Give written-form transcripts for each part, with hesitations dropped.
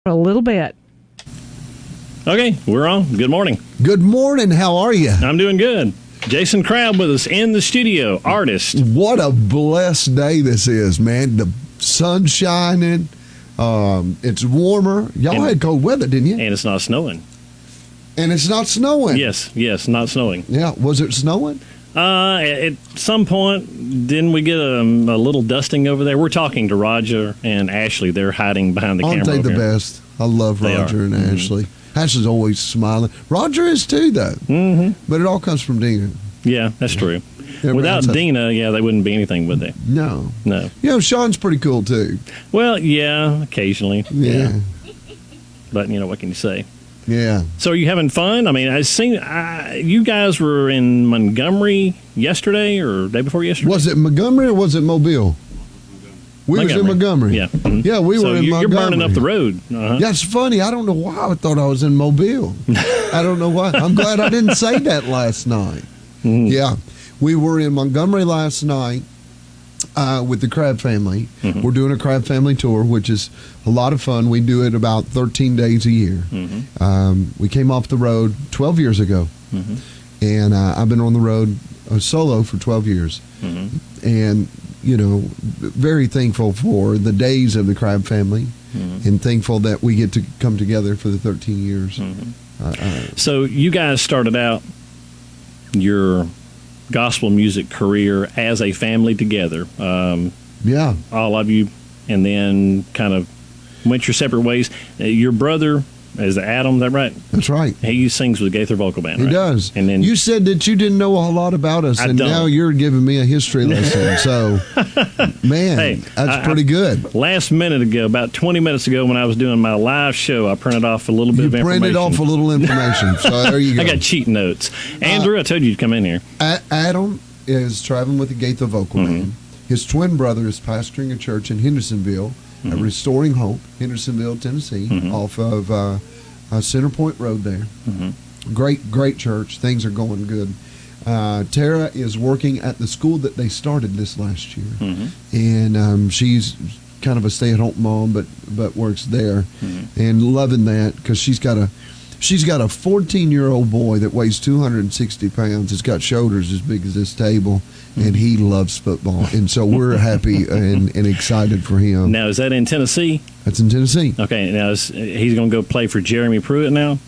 A little bit. Okay, we're on. Good morning. Good morning. How are you? I'm doing good. Jason Crabb with us in the studio, artist. What a blessed day this is, man. The sun's shining. It's warmer. Y'all had cold weather, didn't you? And it's not snowing. And it's not snowing. Yes, not snowing. Yeah. Was it snowing? At some point, didn't we get a little dusting over there? We're talking to Roger and Ashley. They're hiding behind the camera. Aren't they the here. best? I love They Roger are. and Ashley. Ashley's always smiling. Roger is too, though. Mm-hmm. But it all comes from Dina. Yeah, that's true. Without else- Dina, they wouldn't be anything, would they? No. No. You know, Sean's pretty cool, too. Well, yeah, occasionally. Yeah. But, what can you say? Yeah. So are you having fun? I mean, I seen you guys were in Montgomery yesterday or day before yesterday. Was it Montgomery or was it Mobile? We was in Montgomery. Yeah. Mhm. Yeah, we So were in you're Montgomery. burning up the road. Uh-huh. Yeah, it's funny. I don't know why I thought I was in Mobile. I don't know why. I'm glad I didn't say that last night. Mhm. Yeah, we were in Montgomery last night with the Crabb family. Mhm. We're doing a Crabb family tour, which is a lot of fun. We do it about 13 days a year. Mhm. We came off the road 12 years ago, Mhm. and I've been on the road solo for 12 years. Mhm. And, very thankful for the days of the Crabb family Mhm. and thankful that we get to come together for the 13 years. Mhm. So you guys started out your gospel music career as a family together, Yeah. all of you, and then kind of went your separate ways. Your brother is Adam, is that right? That's right. He sings with Gaither Vocal Band, He right? does. And then You said that you didn't know a whole lot about us, I and don't. now you're giving me a history lesson. So, man, Hey, that's pretty good. last minute ago, about 20 minutes ago, when I was doing my live show, I printed off a little bit You of information. printed off a little information. So there you go. I got cheat notes. Andrew, I told you to come in here. Adam is traveling with the Gaither Vocal Mm-hmm. Band. His twin brother is pastoring a church in Hendersonville, Mm-hmm. Restoring Hope, Hendersonville, Tennessee, off of Center Point Road there. Mm-hmm. Great church. Things are going good. Tara is working at the school that they started this last year, Mm-hmm. and she's kind of a stay-at-home mom, but works there, and loving that because she's got a 14-year-old boy that weighs 260 pounds. It's got shoulders as big as this table, and he loves football, and so we're happy and excited for him. Now, is that in Tennessee? That's in Tennessee. Okay, now he's going to go play for Jeremy Pruitt now?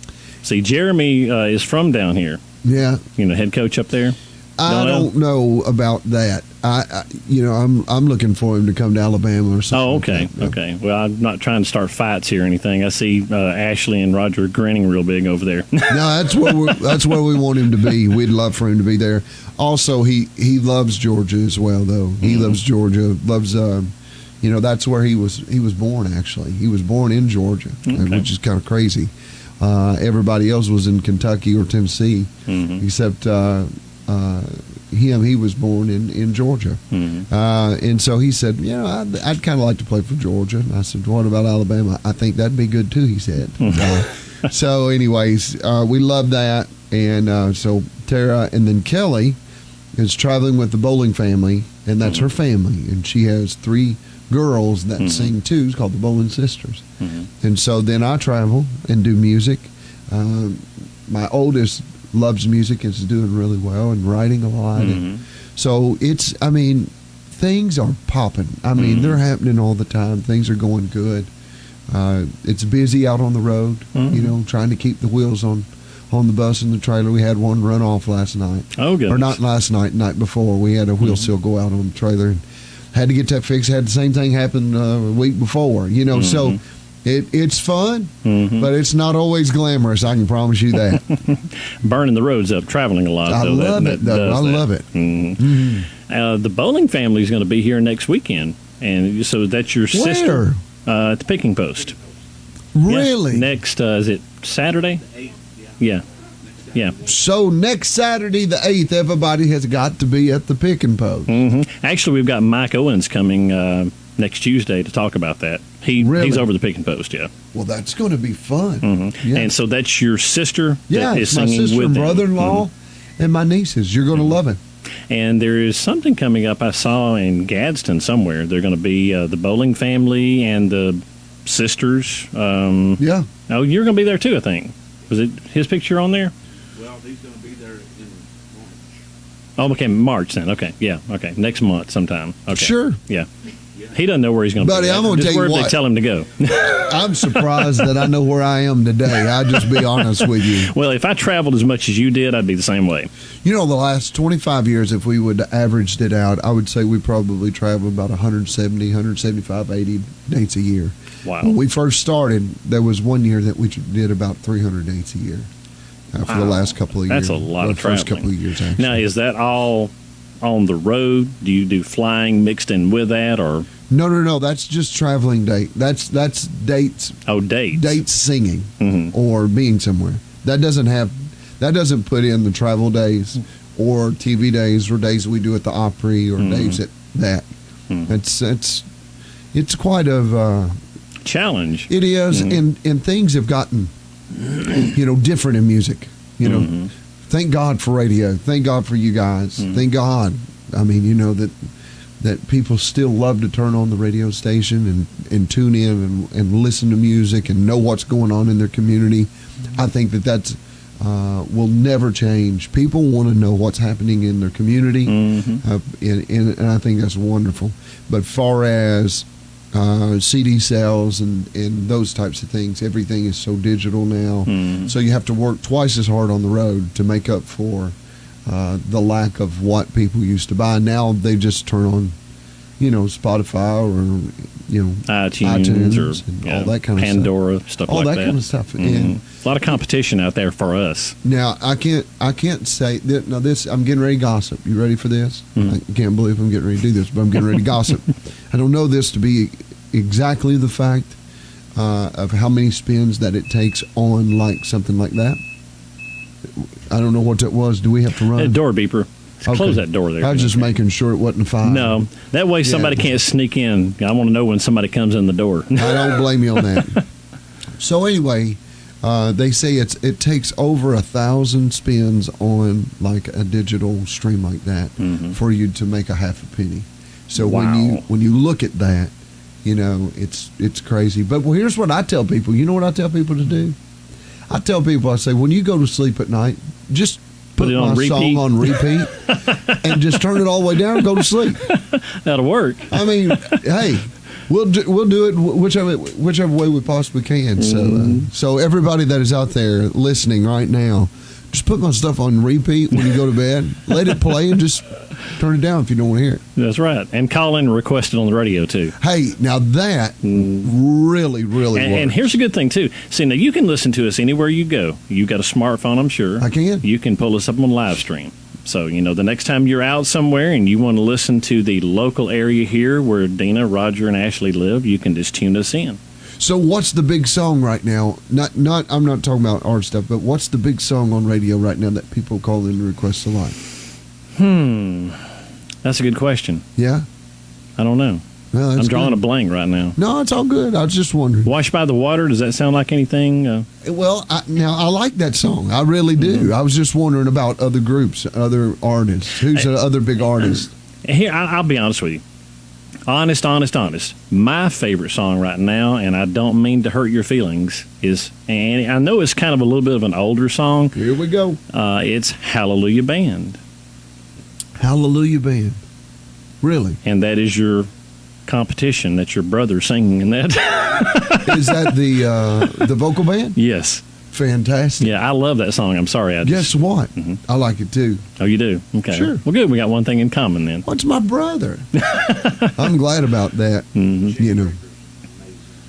See, Jeremy is from down here, Yeah, head coach up there. I don't know about that. I'm looking for him to come to Alabama or something. Oh, okay, like that. okay. Well, I'm not trying to start fights here or anything. I see Ashley and Roger grinning real big over there. No, that's where we want him to be. We'd love for him to be there. Also, he loves Georgia as well, though. He loves Georgia. Loves that's where he was born. Actually, he was born in Georgia, which is kind of crazy. Everybody else was in Kentucky or Tennessee, except him. He was born in Georgia, and so he said, I'd kind of like to play for Georgia. And I said, what about Alabama? I think that'd be good too. He said. So, anyways, we love that, and so Tara and then Kelly is traveling with the Bowling family, and that's her family, and she has 3 girls that sing too. It's called the Bowling Sisters, and so then I travel and do music. My oldest loves music and is doing really well and writing a lot. And so things are popping. They're happening all the time. Things are going good. It's busy out on the road, trying to keep the wheels on the bus and the trailer. We had one run off last night. Oh, goodness. Or not last night, night before. We had a wheel seal go out on the trailer and had to get that fixed. Had the same thing happen a week before, so it's fun, but it's not always glamorous. I can promise you that. Burning the roads up, traveling a lot. I love it, though. I love it. The Bowling family is going to be here next weekend, and so that's your sister at the Picking Post. Really? Yeah. Next, is it Saturday? Yeah. Yeah. So next Saturday, the 8th, everybody has got to be at the Picking Post. Actually, we've got Mike Owens coming next Tuesday to talk about that. He's over the Picking Post, yeah. Well, that's going to be fun. Yeah. And so that's your sister Yeah, that is it's my singing sister with and them. brother-in-law and my nieces. You're going to love it. And there is something coming up I saw in Gadsden somewhere. They're going to be the Bowling family and the sisters. Yeah. Oh, you're going to be there too, I think. Was it his picture on there? Well, he's going to be there in March. Oh, okay, March then. Okay, yeah, okay, next month sometime. Okay, Sure. yeah. He doesn't know where he's going to be. Buddy, I'm gonna Just tell you where what. they tell him to go. I'm surprised that I know where I am today. I'll just be honest with you. Well, if I traveled as much as you did, I'd be the same way. You know, the last 25 years, if we would averaged it out, I would say we probably traveled about 170, 175, 80 dates a year. Wow. When we first started, there was one year that we did about 300 dates a year for the Wow. last couple of years. That's a lot of the first traveling. couple of years, actually. Now, is that all on the road? Do you do flying mixed in with that, or No. That's just traveling date. That's dates dates? singing Mhm. or being somewhere. That doesn't put in the travel days or TV days or days we do at the Opry or days at that. It's quite a Challenge. it is, and things have gotten different in music. Thank God for radio. Thank God for you guys. Thank God. I mean, that people still love to turn on the radio station and tune in and listen to music and know what's going on in their community. I think that's will never change. People want to know what's happening in their community, and I think that's wonderful. But far as CD sales and those types of things, everything is so digital now. So you have to work twice as hard on the road to make up for the lack of what people used to buy. Now they just turn on, Spotify or iTunes or and all that kind of Pandora, stuff. stuff All like that that. kind of stuff. Mhm. And A lot of competition out there for us. now I can't say that. Now this, I'm getting ready to gossip. You ready for this? I can't believe I'm getting ready to do this, but I'm getting ready to gossip. I don't know this to be exactly the fact of how many spins that it takes on like something like that. I don't know what that was. Do we have to run? A door beeper. Close that door there. I was just making sure it wasn't 5. No, that way somebody can't sneak in. I want to know when somebody comes in the door. I don't blame you on that. So anyway, they say it takes over 1,000 spins on like a digital stream like that for you to make a half a penny. So Wow. when you look at that, it's crazy. But here's what I tell people. You know what I tell people to do? I tell people, I say, when you go to sleep at night, just put it on my repeat. song on repeat and just turn it all the way down and go to sleep. That'll work. I mean, hey, we'll do it whichever way we possibly can. So everybody that is out there listening right now, just put my stuff on repeat when you go to bed. Let it play and just turn it down if you don't want to hear it. That's right. And call in and request it on the radio, too. Hey, now that really works. And here's a good thing, too. See, now you can listen to us anywhere you go. You've got a smartphone, I'm sure. I can. You can pull us up on live stream. So, the next time you're out somewhere and you want to listen to the local area here where Dina, Roger, and Ashley live, you can just tune us in. So what's the big song right now? Not I'm not talking about our stuff, but what's the big song on radio right now that people call in to request a lot? That's a good question. Yeah? I don't know. Well, that's I'm drawing good. a blank right now. No, it's all good. I was just wondering. Washed by the Water, does that sound like anything? Well, I like that song. I really do. I was just wondering about other groups, other artists. Who's the other big artist? Here, I'll be honest with you. Honest. My favorite song right now, and I don't mean to hurt your feelings, is, and I know it's kind of a little bit of an older song. Here we go. It's Hallelujah Band. Hallelujah Band. Really? And that is your competition. That's your brother singing in that. Is that the vocal band? Yes. Fantastic. Yeah, I love that song. I'm sorry. Guess what? I like it too. Oh, you do? Okay. Sure. Well, good. We got one thing in common then. What's my brother? I'm glad about that.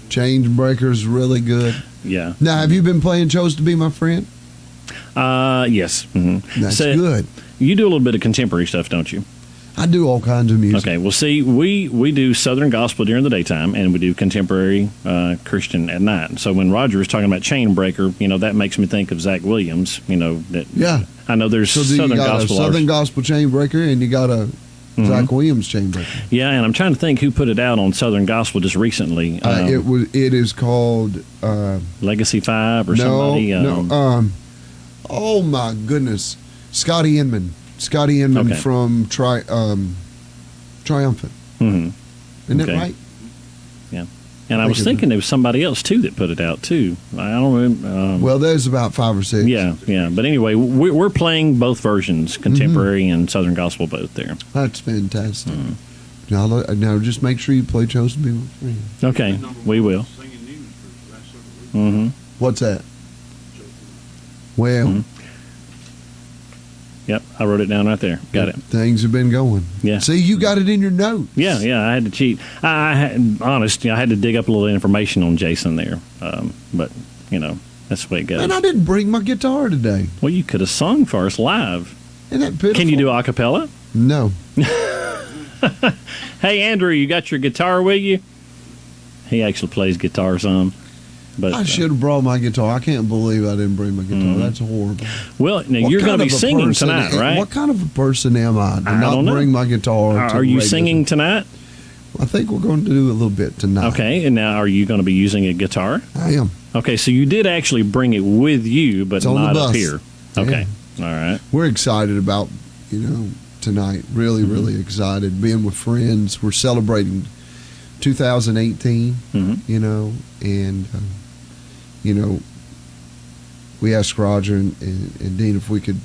Change Breaker's really good. Yeah. Now, have you been playing Chose to Be My Friend? Yes. That's So, good. You do a little bit of contemporary stuff, don't you? I do all kinds of music. Okay. Well, see, we do Southern gospel during the daytime, and we do contemporary Christian at night. So when Roger was talking about Chain Breaker, that makes me think of Zach Williams. That Yeah. I know there's So Southern you got gospel a Southern artists. Gospel Chain Breaker, and you got a Zach Williams Chain Breaker. Yeah, and I'm trying to think who put it out on Southern Gospel just recently. It is called Legacy 5 or somebody. oh my goodness, Scotty Inman. Scotty Inman Okay. from Triumphant. Mhm. Isn't that Okay. right? Yeah. And I was thinking there was somebody else too that put it out too. I don't remember. Well, there's about 5 or 6. Yeah. But anyway, we're playing both versions, contemporary and Southern gospel, both there. That's fantastic. Now, just make sure you play "Chosen to Be My Friend." Okay, we will. Singing news for the last several weeks. What's that? Well, Yep, I wrote it down right there. Got it. things have been going. Yeah. See, you got it in your notes. Yeah, I had to cheat. I had to dig up a little information on Jason there. But, that's the way it goes. And I didn't bring my guitar today. Well, you could have sung for us live. Isn't that pitiful? Can you do a cappella? No. Hey, Andrew, you got your guitar with you? He actually plays guitar some. But I should have brought my guitar. I can't believe I didn't bring my guitar. That's horrible. Well, now What you're going kind to be of a singing person tonight, right? What kind of a person am I to I not don't know. bring my guitar? to Are you radio? singing tonight? I think we're going to do a little bit tonight. Okay, and now are you going to be using a guitar? I am. Okay, so you did actually bring it with you, but It's on the not up bus. here. Okay, all right. We're excited about, tonight. Really, really excited. Being with friends. We're celebrating 2018, and, we asked Roger and Dean if we could,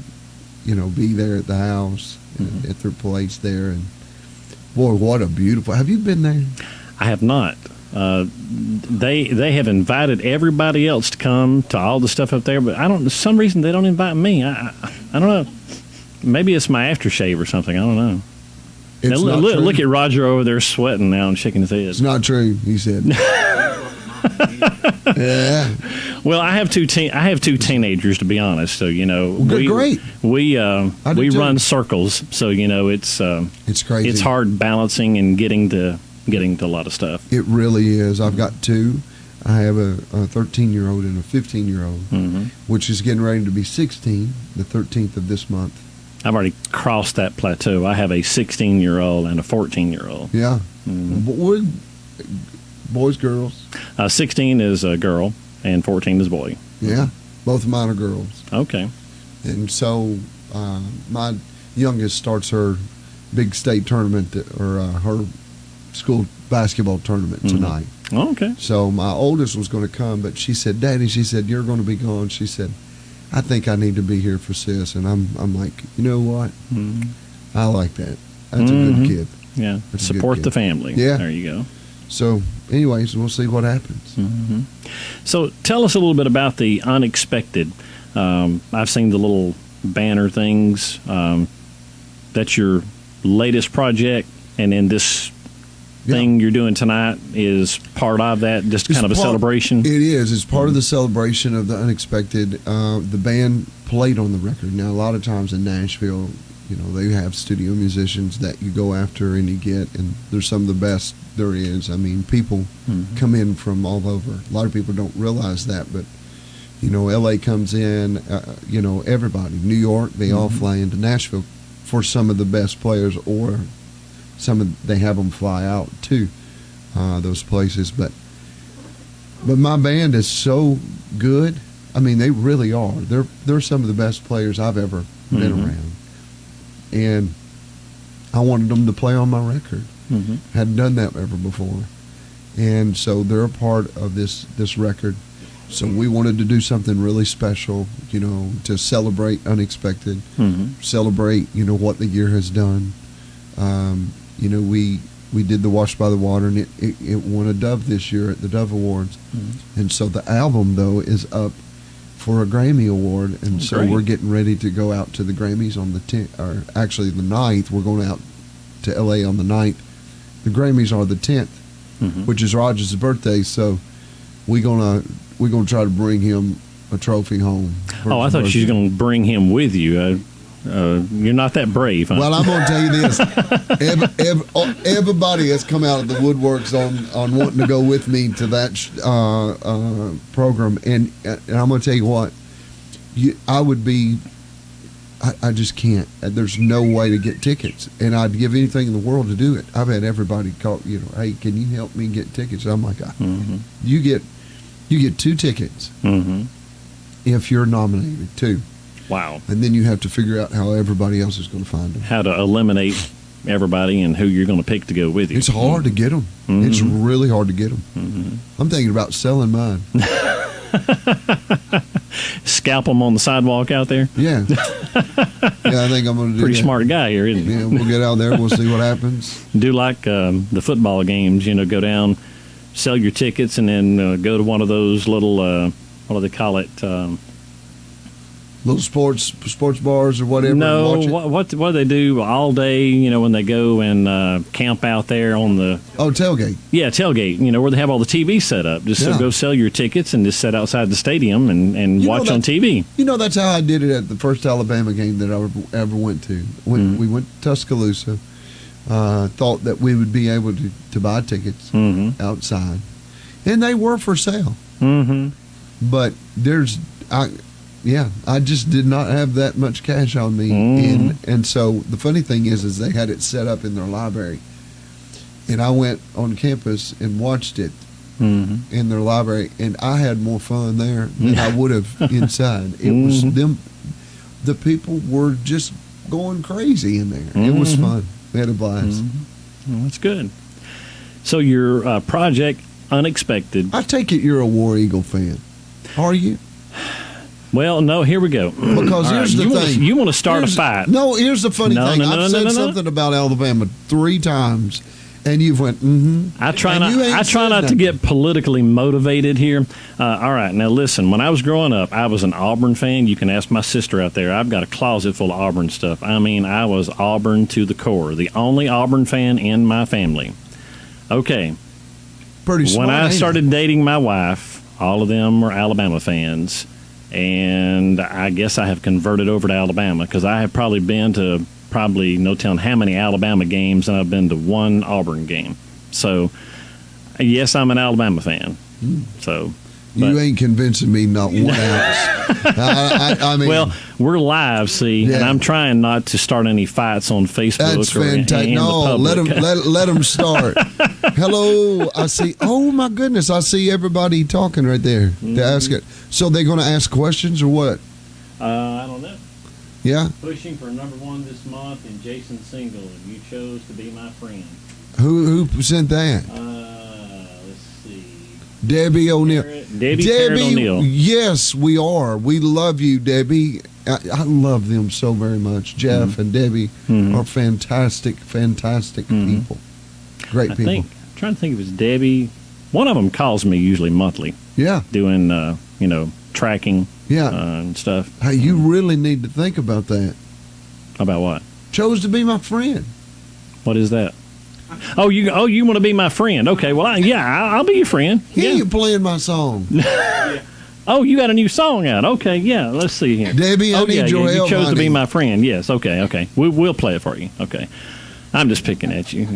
be there at the house, at their place there. And, boy, what a beautiful... Have you been there? I have not. They have invited everybody else to come to all the stuff up there, but for some reason they don't invite me. I don't know. Maybe it's my aftershave or something. I don't know. It's Now, not true. look at Roger over there sweating now and shaking his head. It's not true, he said. Yeah. Well, I have two teenagers, to be honest. So Good, great. We do too. run circles, so it's crazy. It's hard balancing and getting to a lot of stuff. It really is. I've got 2. I have a 13-year-old and a 15-year-old, which is getting ready to be 16, the 13th of this month. I've already crossed that plateau. I have a 16-year-old and a 14-year-old. Yeah. Boys, girls. 16 is a girl and 14 is a boy. Yeah. Both of mine are girls. Okay. And so my youngest starts her big state tournament, or her school basketball tournament tonight. Oh, okay. So my oldest was going to come, but she said, "Daddy," she said, "you're going to be gone." She said, "I think I need to be here for sis." And I'm like, you know what? I like that. That's a good kid. Yeah. That's a good Support kid. the family. Yeah. There you go. So, anyways, we'll see what happens. So tell us a little bit about the unexpected. I've seen the little banner things. That's your latest project, and then this thing you're doing tonight is part of that, just kind of a celebration? It is. It's part of the celebration of the unexpected. The band played on the record. Now, a lot of times in Nashville, they have studio musicians that you go after and you get, and they're some of the best there is. I mean, people come in from all over. A lot of people don't realize that, but, L.A. comes in, everybody. New York, they all fly into Nashville for some of the best players, or they have them fly out to those places. But my band is so good. I mean, they really are. They're some of the best players I've ever been around. And I wanted them to play on my record. Hadn't done that ever before. And so they're a part of this record. So we wanted to do something really special, to celebrate Unexpected, celebrate, what the year has done. We did the Washed by the Water, and it won a Dove this year at the Dove Awards. And so the album, though, is up for a Grammy Award, and so Great. we're getting ready to go out to the Grammys on the 10th, or actually the 9th. We're going out to L.A. on the 9th. The Grammys are the 10th, which is Roger's birthday, so we're gonna try to bring him a trophy home. Oh, I thought you were going to bring him with you. You're not that brave, huh? Well, I'm going to tell you this. Everybody has come out of the woodworks on wanting to go with me to that program. And I'm going to tell you what, I would be, I just can't. There's no way to get tickets. And I'd give anything in the world to do it. I've had everybody call, hey, can you help me get tickets? And I'm like, you get 2 tickets if you're nominated, 2. Wow. And then you have to figure out how everybody else is going to find them. How to eliminate everybody and who you're going to pick to go with you. It's hard to get them. Mhm. It's really hard to get them. Mm-hmm. I'm thinking about selling mine. Scalp them on the sidewalk out there. Yeah. Yeah, I think I'm going to do Pretty that. smart guy here, isn't he? Yeah, we'll get out there. We'll see what happens. Do like the football games, go down, sell your tickets, and then go to one of those little, what do they call it? Little sports bars or whatever. No, and watch it. what do they do all day, when they go and camp out there on the... Oh, tailgate. Yeah, tailgate, where they have all the TV set up. Just Yeah. go sell your tickets and just sit outside the stadium and You know watch on that- TV. That's how I did it at the first Alabama game that I ever went to. When we went to Tuscaloosa, thought that we would be able to buy tickets Mm-hmm. outside. And they were for sale. Mm-hmm. But I just did not have that much cash on me. Mhm. And so the funny thing is they had it set up in their library. And I went on campus and watched it Mm-hmm. in their library, and I had more fun there than I would have inside. It was them. The people were just going crazy in there. It was fun. We had a blast. Well, that's good. So your project, Unexpected. I take it you're a War Eagle fan. Are you? Well, no, here we go. Because All here's right, the thing. You want to start a fight. No, here's the funny No, thing. no, no, I've no, said no, no. something about Alabama 3 times, and you've went, I try And not. you ain't I try said not to nothing. get politically motivated here. All right, now listen. When I was growing up, I was an Auburn fan. You can ask my sister out there. I've got a closet full of Auburn stuff. I mean, I was Auburn to the core. The only Auburn fan in my family. Okay, pretty smart. when I ain't it? started dating my wife, all of them were Alabama fans, and I guess I have converted over to Alabama because I have probably been to no telling how many Alabama games, and I've been to one Auburn game. So, yes, I'm an Alabama fan. So, You ain't convincing me not 1 ounce. I mean, well, we're live, see, and Yeah. I'm trying not to start any fights on Facebook that's or in fantastic. the No, public. let them start. Hello, I see. Oh my goodness, I see everybody talking right there to ask it. So they're going to ask questions or what? I don't know. Yeah. Pushing for #1 this month in Jason Single, and you chose to be my friend. Who sent that? Let's see. Debbie O'Neill. Debbie Parrott O'Neill. Yes, we are. We love you, Debbie. I love them so very much. Jeff and Debbie are fantastic people. Great I people. think, I'm trying to think if it's Debbie. One of them calls me usually monthly, Yeah, doing tracking yeah. and stuff. Hey, you really need to think about that. About what? Chose to be my friend. What is that? Oh, you want to be my friend? Okay, well, I'll be your friend. Here Yeah. you playing my song. Oh, you got a new song out? Okay, yeah. Let's see here. Debbie, I need your help, You chose to be honey. my friend. Yes. Okay. We'll play it for you. Okay. I'm just picking at you.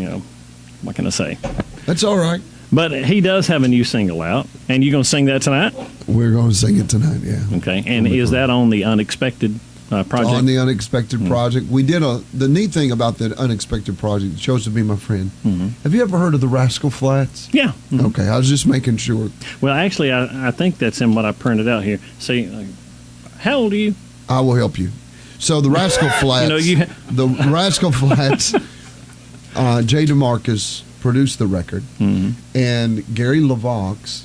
What can I say? That's all right. But he does have a new single out, and you gonna sing that tonight? We're going to sing it tonight, yeah. Okay. And is that on the Unexpected project? On the Unexpected Project. We did the neat thing about that Unexpected Project, it chose to be my friend. Have you ever heard of the Rascal Flats? Yeah. Okay, I was just making sure. Well, actually, I think that's in what I printed out here. See, how old are you? I will help you. So the Rascal Flats, the Rascal Flats, Jay DeMarcus produced the record, and Gary LaVox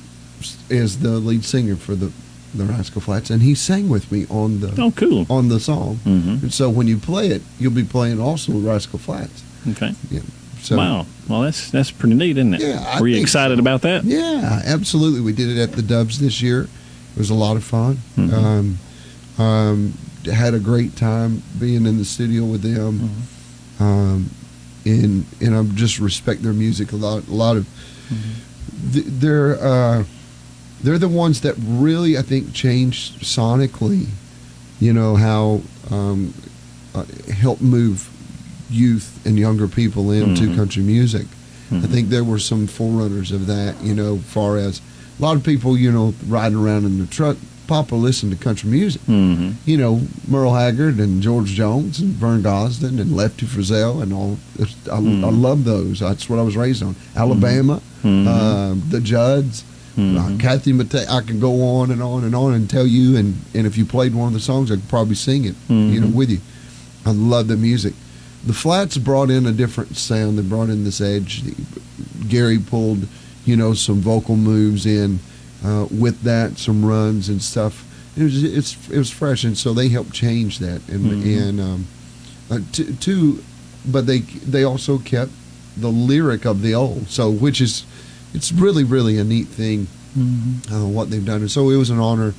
is the lead singer for the Rascal Flats, and he sang with me on the cool. on the song. And so when you play it, you'll be playing also Rascal Flats. Okay. Yeah. So, Wow. Well, that's pretty neat, isn't it? Yeah, I Were you think excited so. about that? Yeah, absolutely. We did it at the Dubs this year. It was a lot of fun. Had a great time being in the studio with them. And I just respect their music a lot. A lot of they're the ones that really, I think, changed sonically. How help move youth and younger people into country music. I think there were some forerunners of that. Far as a lot of people, riding around in the truck. Papa listened to country music. Merle Haggard and George Jones and Vern Gosdin and Lefty Frizzell and all. I love those. That's what I was raised on. Alabama, the Judds, Kathy Mattea. I can go on and on and on and tell you. And if you played one of the songs, I could probably sing it. With you. I love the music. The Flats brought in a different sound. They brought in this edge. Gary pulled, some vocal moves in with that, some runs and stuff. It was fresh, and so they helped change that. But they also kept the lyric of the old. So it's really, really a neat thing what they've done. And so it was an honor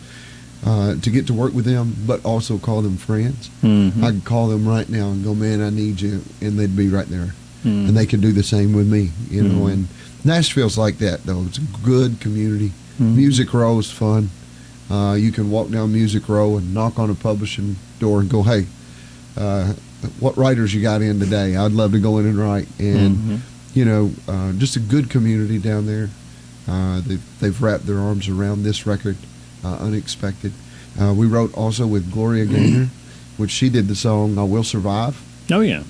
to get to work with them, but also call them friends. I could call them right now and go, man, I need you, and they'd be right there. And they could do the same with me, And Nashville's like that, though. It's a good community. Music Row is fun. You can walk down Music Row and knock on a publishing door and go, hey, what writers you got in today? I'd love to go in and write. And, just a good community down there. They've wrapped their arms around this record, Unexpected. We wrote also with Gloria Gaynor, which she did the song I Will Survive. Oh, yeah.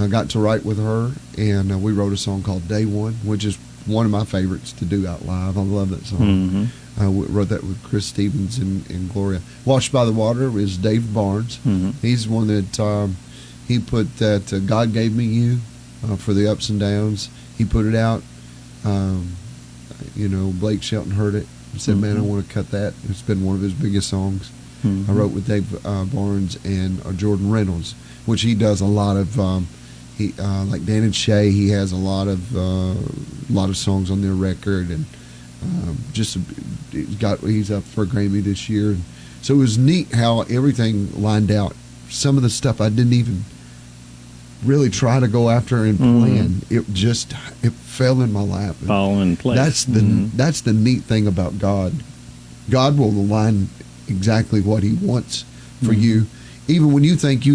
I got to write with her, and we wrote a song called Day One, which is one of my favorites to do out live. I love that song. We wrote that with Chris Stevens and Gloria. Washed by the Water is Dave Barnes. He's the one that he put that God Gave Me You for the ups and downs. He put it out. Blake Shelton heard it and said, man, I want to cut that. It's been one of his biggest songs. I wrote with Dave Barnes and Jordan Reynolds, which he does a lot of, like Dan and Shay, he has a lot of songs on their record, and he's up for a Grammy this year. And so it was neat how everything lined out. Some of the stuff I didn't even really try to go after and plan. It fell in my lap. Fall in place. That's the neat thing about God. God will align exactly what He wants for you, even when you think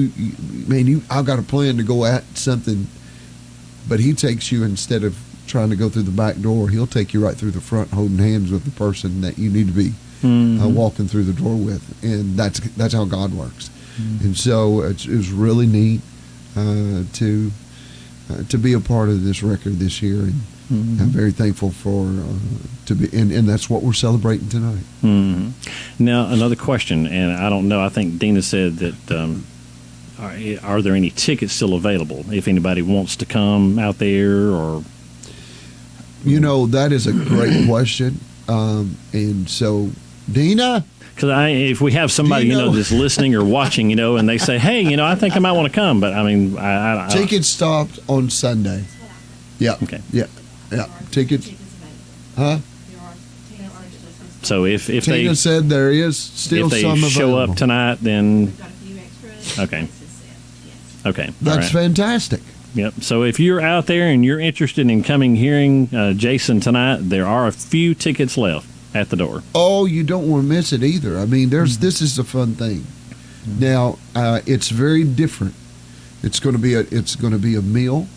I've got a plan to go at something, but He takes you, instead of trying to go through the back door, He'll take you right through the front, holding hands with the person that you need to be walking through the door with, and that's how God works. And so it was really neat to be a part of this record this year, and I'm very thankful for to be, and that's what we're celebrating tonight. Now, another question, and I don't know. I think Dina said that. Are there any tickets still available if anybody wants to come out there, or? That is a great question, and so Dina. Because if we have somebody that's listening or watching, and they say, "Hey, I think I might want to come," but I mean, I tickets stopped on Sunday. Yeah. Okay. Yeah. Tickets. Huh? So if Tina said there is still if they some show available. up tonight, then We've got a few extras. Okay. Okay. That's all right. fantastic. Yep. So if you're out there and you're interested in coming hearing Jason tonight, there are a few tickets left at the door. Oh, you don't want to miss it either. I mean, this is a fun thing. Now, it's very different. It's going to be a meal,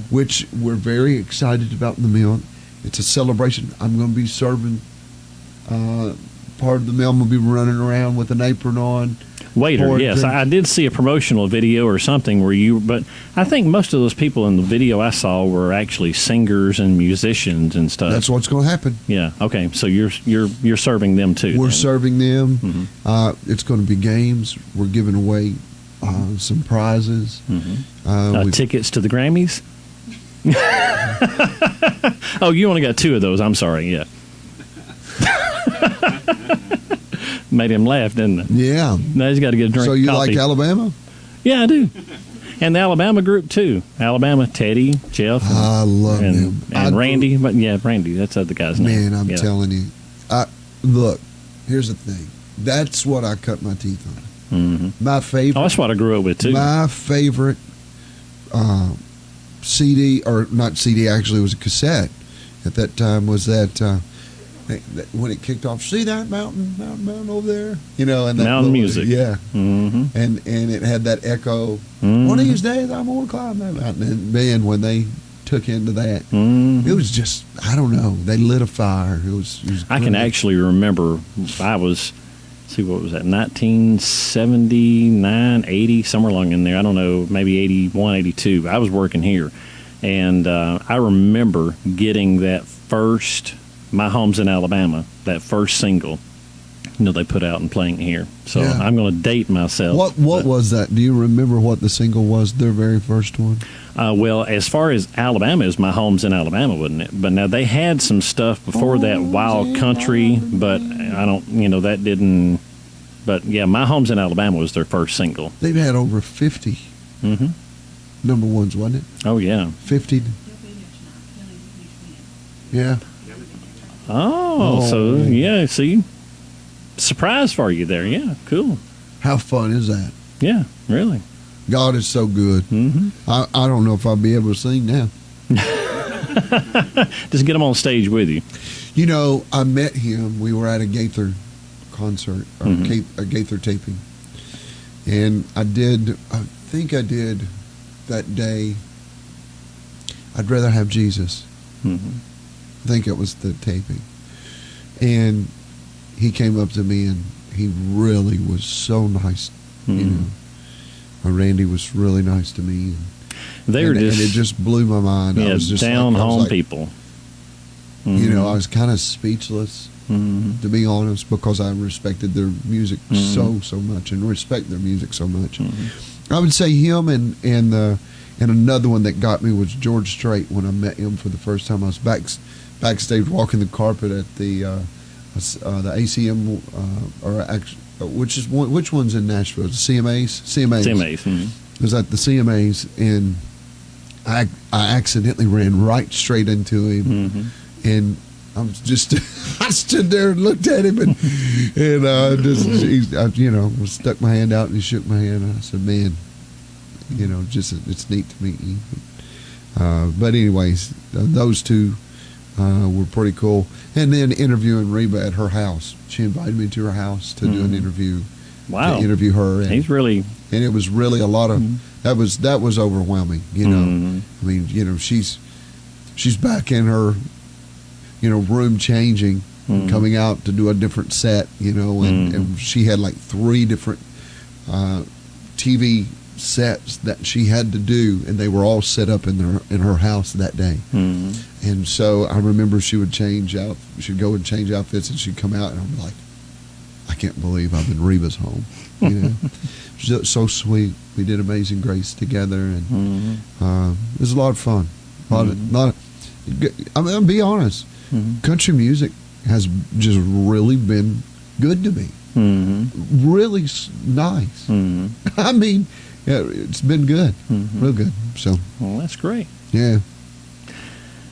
which we're very excited about. The meal, it's a celebration. I'm going to be serving part of the meal. I'm going to be running around with an apron on. Waiter, yes. I did see a promotional video or something but I think most of those people in the video I saw were actually singers and musicians and stuff. That's what's going to happen. Yeah. Okay. So you're serving them too. We're serving them. It's going to be games. We're giving away some prizes. Tickets to the Grammys. Oh, you only got 2 of those. I'm sorry. Yeah. Made him laugh, didn't it? Yeah. Now he's got to get a drink. So you of coffee. like Alabama? Yeah, I do. And the Alabama group too. Alabama, Teddy, Jeff. I love them. And Randy. But yeah, Randy. That's the other guy's name. Man, I'm telling you. Look, here's the thing. That's what I cut my teeth on. My favorite. Oh, that's what I grew up with too. My favorite CD, or not CD, actually, it was a cassette at that time, was that when it kicked off, see that mountain over there, and that mountain music, yeah, and it had that echo. One of these days, I'm gonna climb that mountain. And man, when they took into that, it was just, I don't know, they lit a fire. It was I can actually remember. I was, what was that? 1979, 80, somewhere along in there. I don't know, maybe 81, 82. I was working here, and I remember getting that first. My Home's in Alabama, that first single, they put out and playing here. So Yeah. I'm going to date myself. What was that? Do you remember what the single was? Their very first one. Well, as far as Alabama is, my home's in Alabama, wasn't it? But now they had some stuff before that, Wild Country, but I don't, that didn't. But yeah, My Home's in Alabama was their first single. They've had over 50 number ones, wasn't it? Oh yeah. 50. Yeah. Oh, so yeah, see, surprise for you there. Yeah, cool. How fun is that? Yeah, really. God is so good. Mm-hmm. I don't know if I'll be able to sing now. Just get them on stage with you. I met him. We were at a Gaither concert, or a Gaither taping. And I think I did that day, I'd Rather Have Jesus. Mm-hmm. I think it was the taping. And he came up to me and he really was so nice. Randy was really nice to me. They're and it just blew my mind. Yeah, I was just down home like, people. I was kind of speechless, to be honest, because I respected their music so much and respect their music so much. I would say him and another one that got me was George Strait. When I met him for the first time, I was backstage walking the carpet at the ACM which one's in Nashville? The CMAs. It was at the CMAs, and I accidentally ran right straight into him, and I stood there and looked at him, and stuck my hand out and he shook my hand, and I said, "Man, it's neat to meet you." But anyways, those two were pretty cool. And then interviewing Reba at her house. She invited me to her house to do an interview. Wow. To interview her. And, and it was really a lot of that was overwhelming, I mean, she's back in her room changing, coming out to do a different set, and she had like 3 different TV sets that she had to do, and they were all set up in her house that day. And so I remember she'd go and change outfits, and she'd come out, and I'm like, I can't believe I'm in Reba's home. So sweet. We did Amazing Grace together, and it was a lot of fun. I'll be honest. Country music has just really been good to me. Really nice. I mean, yeah, it's been good, real good. So, well, that's great. Yeah.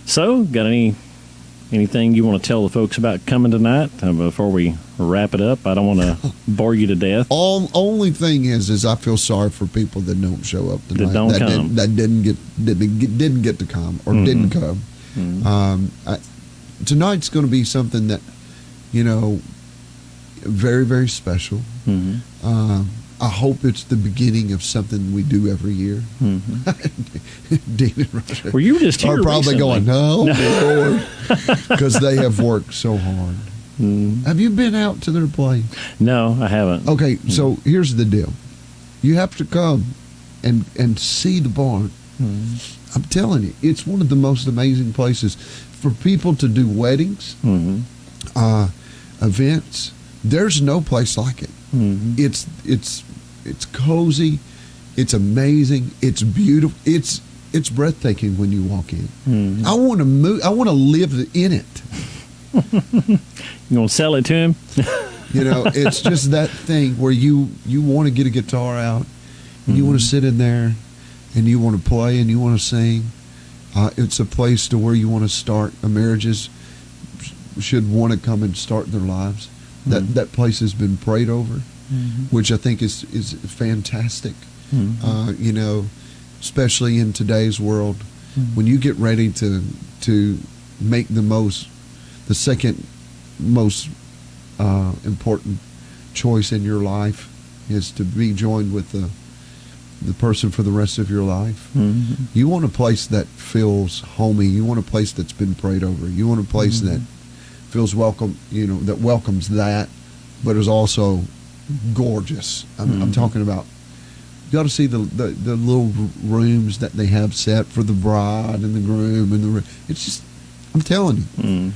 So, got anything you want to tell the folks about coming tonight before we wrap it up? I don't want to bore you to death. Only thing is I feel sorry for people that don't show up tonight. That didn't get to come or didn't come. Tonight's going to be something that very, very special. I hope it's the beginning of something we do every year. Dean and Roger Were you just here are probably recently? going, no, Lord, because they have worked so hard. Have you been out to their place? No, I haven't. Okay, so here's the deal. You have to come and see the barn. I'm telling you, it's one of the most amazing places for people to do weddings, events. There's no place like it. It's cozy, it's amazing, it's beautiful, it's breathtaking when you walk in. I want to move. I want to live in it. You gonna sell it to him? It's just that thing where you want to get a guitar out, and you want to sit in there, and you want to play, and you want to sing. It's a place to where you want to start. Marriages should want to come and start their lives. That place has been prayed over, which I think is fantastic. Especially in today's world, when you get ready to make the second most important choice in your life is to be joined with the person for the rest of your life. You want a place that feels homey. You want a place that's been prayed over. You want a place that feels welcome, that welcomes that, but is also gorgeous. I'm talking about, you got to see the little rooms that they have set for the bride and the groom, and it's just, I'm telling you,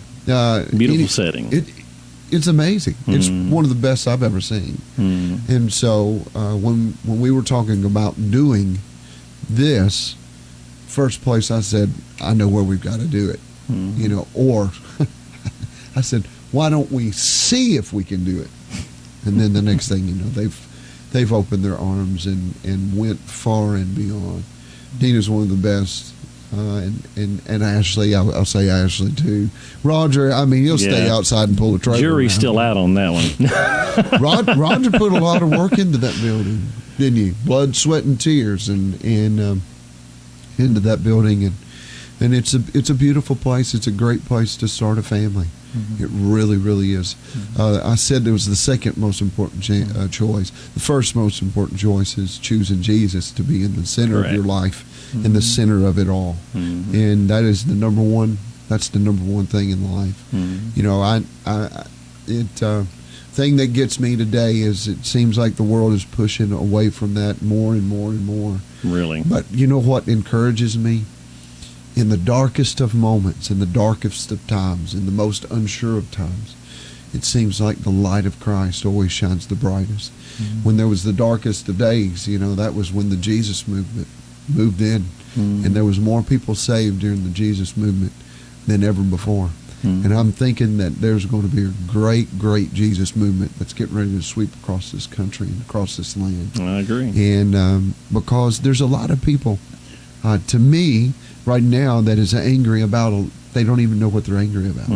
Beautiful setting. it's amazing. It's one of the best I've ever seen. And so when we were talking about doing this, first place I said, I know where we've got to do it. Or I said, why don't we see if we can do it? And then the next thing you know, they've opened their arms and went far and beyond. Dina's one of the best. And Ashley, I'll say Ashley too. Roger, I mean, he'll stay outside and pull the trailer. Jury's still out on that one. Roger put a lot of work into that building, didn't you? Blood, sweat, and tears, and into that building, and it's a beautiful place. It's a great place to start a family. It really, really is. I said it was the second most important choice. The first most important choice is choosing Jesus to be in the center of your life, in the center of it all, and that is the number one. That's the number one thing in life. Thing that gets me today is it seems like the world is pushing away from that more and more and more. Really, but you know what encourages me? In the darkest of moments, in the darkest of times, in the most unsure of times, it seems like the light of Christ always shines the brightest. When there was the darkest of days, that was when the Jesus movement moved in, and there was more people saved during the Jesus movement than ever before. And I'm thinking that there's going to be a great, great Jesus movement that's getting ready to sweep across this country and across this land. I agree. And because there's a lot of people, to me, right now that is angry about they don't even know what they're angry about.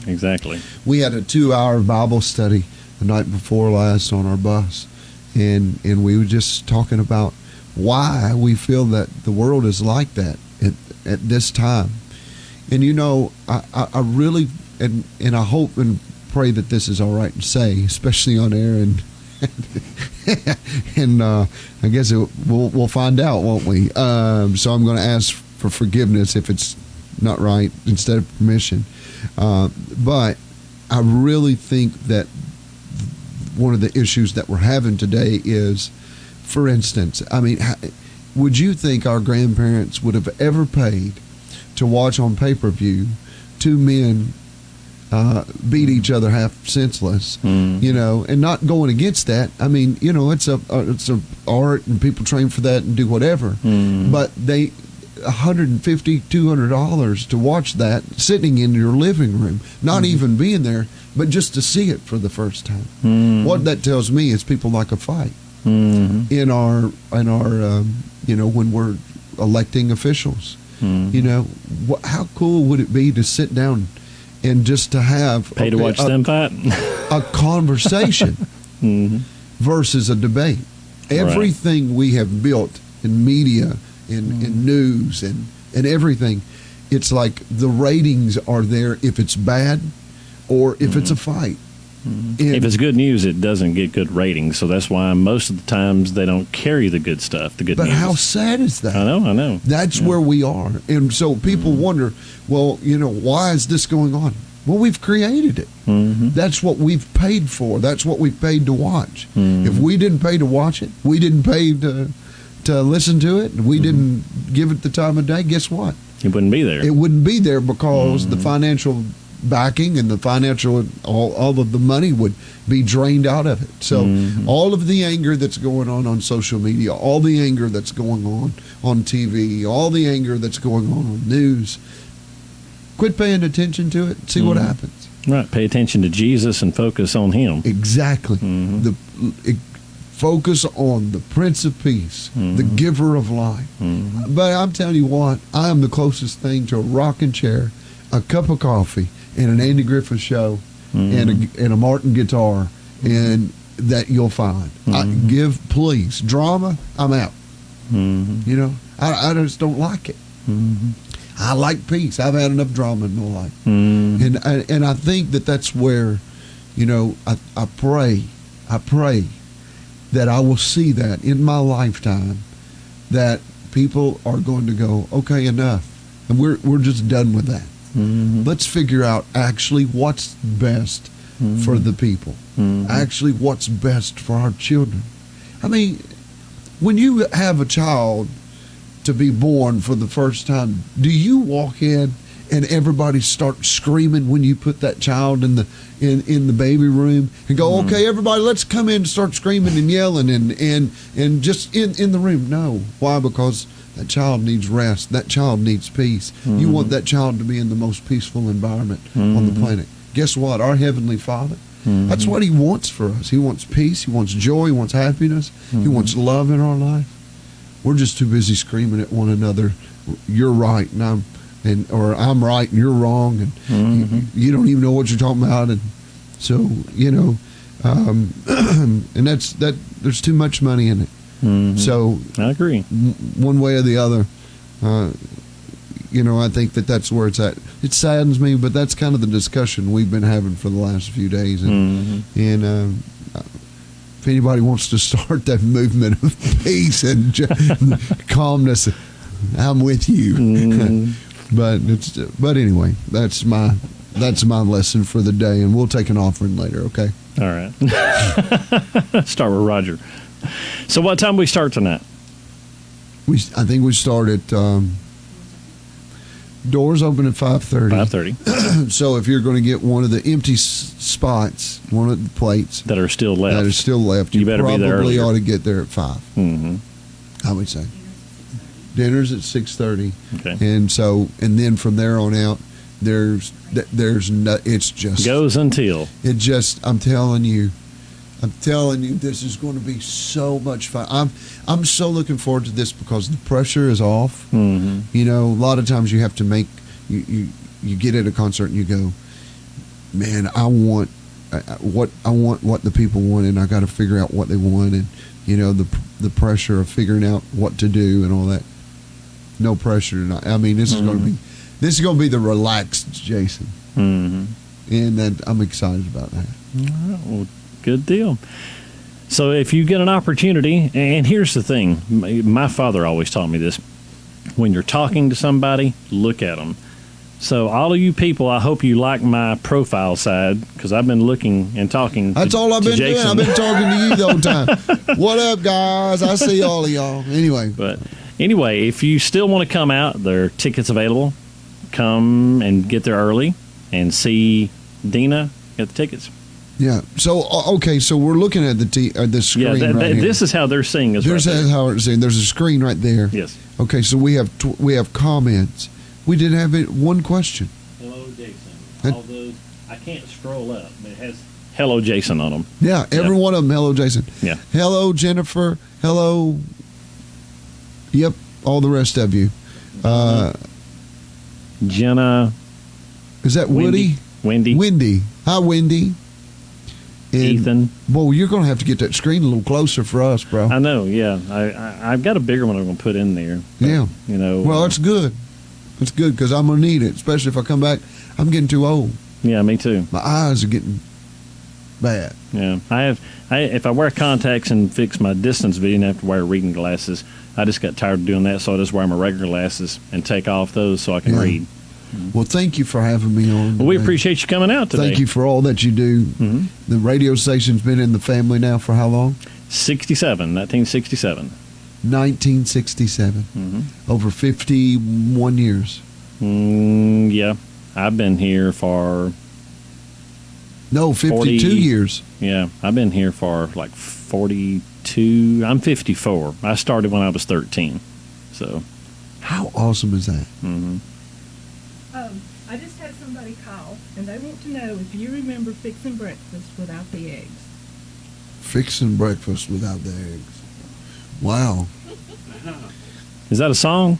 Exactly. We had a 2-hour Bible study the night before last on our bus, and we were just talking about why we feel that the world is like that at this time. And I really and I hope and pray that this is all right to say, especially on air, and I guess we'll find out, won't we? So I'm going to ask for forgiveness if it's not right instead of permission. But I really think that one of the issues that we're having today is, for instance, I mean, would you think our grandparents would have ever paid to watch on pay-per-view two men beat each other half senseless, and not going against that? I mean, it's a art and people train for that and do whatever, but they $150, $200 to watch that sitting in your living room, not even being there, but just to see it for the first time. What that tells me is people like a fight in our when we're electing officials. How cool would it be to sit down and just to have pay to watch them fight, a conversation versus a debate. Everything we have built in media, in news, and everything, it's like the ratings are there if it's bad or if it's a fight. If it's good news, it doesn't get good ratings, so that's why most of the times they don't carry the good stuff, the good news. But how sad is that? I know. That's where we are. And so people wonder, well, why is this going on? Well, we've created it. That's what we've paid for. That's what we paid to watch. If we didn't pay to watch it, we didn't pay to listen to it, and we didn't give it the time of day, guess what? It wouldn't be there. It wouldn't be there because the financial backing and the financial, all of the money would be drained out of it. So all of the anger that's going on social media, all the anger that's going on TV, all the anger that's going on news, quit paying attention to it and see what happens. Right. Pay attention to Jesus and focus on Him. Exactly. Focus on the Prince of Peace, the giver of life. But I'm telling you what, I am the closest thing to a rocking chair, a cup of coffee, and an Andy Griffith show, and a Martin guitar, and that you'll find. Please, drama, I'm out. I just don't like it. I like peace. I've had enough drama in my life. And I think that's where, I pray that I will see that in my lifetime, that people are going to go, okay, enough. And we're just done with that. Let's figure out actually what's best for the people. Actually what's best for our children. I mean, when you have a child to be born for the first time, do you walk in and everybody starts screaming when you put that child in the baby room and go, okay, everybody, let's come in and start screaming and yelling and just in the room. No. Why? Because that child needs rest. That child needs peace. You want that child to be in the most peaceful environment on the planet. Guess what? Our Heavenly Father, that's what He wants for us. He wants peace. He wants joy. He wants happiness. He wants love in our life. We're just too busy screaming at one another, you're right and or I'm right and you're wrong, and you don't even know what you're talking about. And so, and there's too much money in it. So I agree. One way or the other, I think that's where it's at. It saddens me, but that's kind of the discussion we've been having for the last few days. And if anybody wants to start that movement of peace and calmness, I'm with you. But anyway, that's my lesson for the day, and we'll take an offering later. Okay. All right. Start with Roger. So what time we start tonight? I think we start at doors open at 5:30. 5:30. So if you're going to get one of the empty spots, one of the plates that are still left, you better be there probably earlier. ought to get there at 5. I would say dinner's at 6:30. Okay. And then from there on out, there's no. It's just goes until it just. I'm telling you, this is going to be so much fun. I'm so looking forward to this because the pressure is off. A lot of times you have to make you get at a concert and you go, man, I want what the people want, and I got to figure out what they want, and the pressure of figuring out what to do and all that. No pressure tonight. I mean, this is going to be the relaxed Jason, and that I'm excited about that. All right, well, good deal. So if you get an opportunity, and here's the thing, my father always taught me this: when you're talking to somebody, look at them. So all of you people, I hope you like my profile side, because I've been looking and talking. That's all I've been doing. I've been talking to you the whole time. What up, guys? I see all of y'all. Anyway, if you still want to come out, there are tickets available. Come and get there early and see Dina get the tickets. Yeah. So okay. So we're looking at the screen. Yeah. Right here. This is how they're seeing us. There's how it's saying. There's a screen right there. Yes. Okay. So we have comments. We did have one question. Hello, Jason. All those I can't scroll up, but it has hello, Jason on them. Yeah. Every one of them. Hello, Jason. Yeah. Hello, Jennifer. Hello. Yep. All the rest of you. Jenna. Is that Woody? Wendy. Hi, Wendy. And, Ethan. Well, you're going to have to get that screen a little closer for us, bro. I know, yeah. I've got a bigger one I'm going to put in there. But, yeah. Well, that's good. It's good because I'm going to need it, especially if I come back. I'm getting too old. Yeah, me too. My eyes are getting bad. Yeah. If I wear contacts and fix my distance vision, I have to wear reading glasses. I just got tired of doing that, so I just wear my regular glasses and take off those so I can read. Well, thank you for having me on. Well, we appreciate you coming out today. Thank you for all that you do. The radio station's been in the family now for how long? 1967. 1967. Over 51 years. Yeah. I've been here for... No, 52 years. Yeah. I've been here for like 42. I'm 54. I started when I was 13. So... How awesome is that? I just had somebody call, and they want to know if you remember fixing breakfast without the eggs. Fixing breakfast without the eggs. Wow. Is that a song?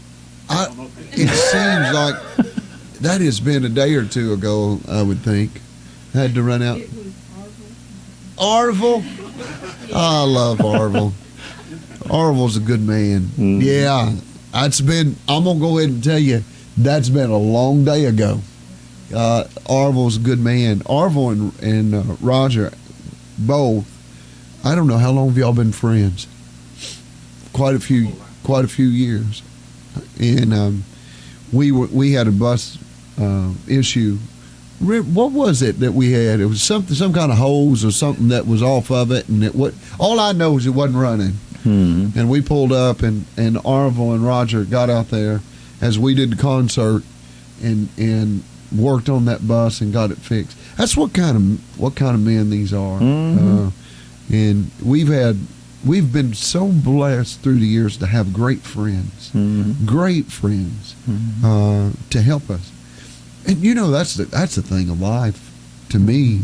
It seems like that has been a day or two ago, I would think. I had to run out. It was Arvel. Arvel? I love Arvel. Arvel's a good man. Yeah. I'm going to go ahead and tell you, that's been a long day ago. Arvel's a good man. Arvel and Roger, both. I don't know, how long have y'all been friends? Quite a few years. And we had a bus issue. What was it that we had? It was some kind of hose or something that was off of it, and all I know is it wasn't running. And we pulled up, and Arvel and Roger got out there as we did the concert, and worked on that bus and got it fixed. That's what kind of men these are. And we've been so blessed through the years to have great friends, to help us. And that's the thing of life to me.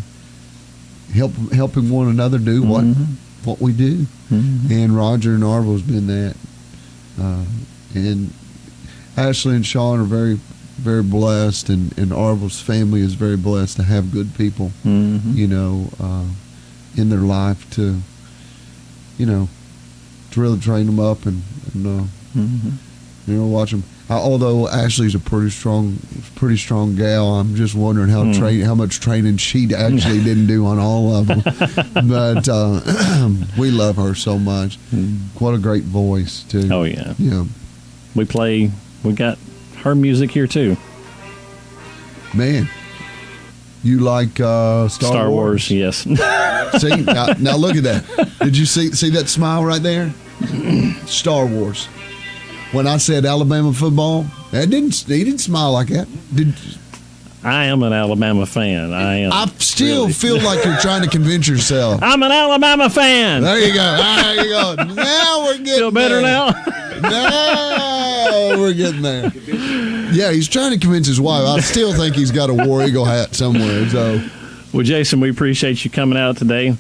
Helping one another do what we do. And Roger and Arvo's been that. And Ashley and Sean are very, very blessed, and Arvo's family is very blessed to have good people, in their life to really train them up and watch them. Although Ashley's a pretty strong gal, I'm just wondering how much training she actually didn't do on all of them. But we love her so much. What a great voice too. Oh yeah. Yeah. We got her music here too. Man, you like Star Wars? Yes. See, now look at that. Did you see that smile right there? Star Wars. When I said Alabama football, he didn't smile like that. I am an Alabama fan. I still feel like you're trying to convince yourself. I'm an Alabama fan. There you go. There you go. Now we're getting Feel better there. now? Now we're getting there. Yeah, he's trying to convince his wife. I still think he's got a War Eagle hat somewhere. So, well, Jason, we appreciate you coming out today.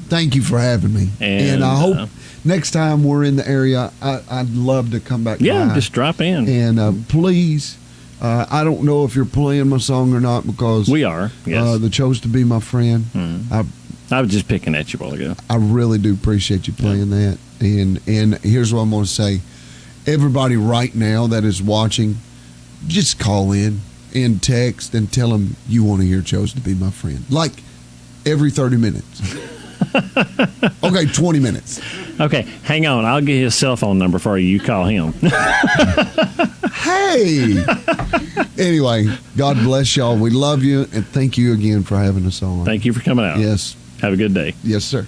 Thank you for having me. And I hope next time we're in the area, I'd love to come back. Yeah, by. just drop in. And please, I don't know if you're playing my song or not because we are. Yes. The Chose to Be My Friend. I was just picking at you a while ago. I really do appreciate you playing that. And here's what I'm going to say. Everybody right now that is watching, just call in and text and tell them you want to hear Chose to Be My Friend. Like every 30 minutes. Okay, 20 minutes. Okay, hang on. I'll get his cell phone number for you. You call him. Hey! Anyway, God bless y'all. We love you, and thank you again for having us on. Thank you for coming out. Yes. Have a good day. Yes, sir.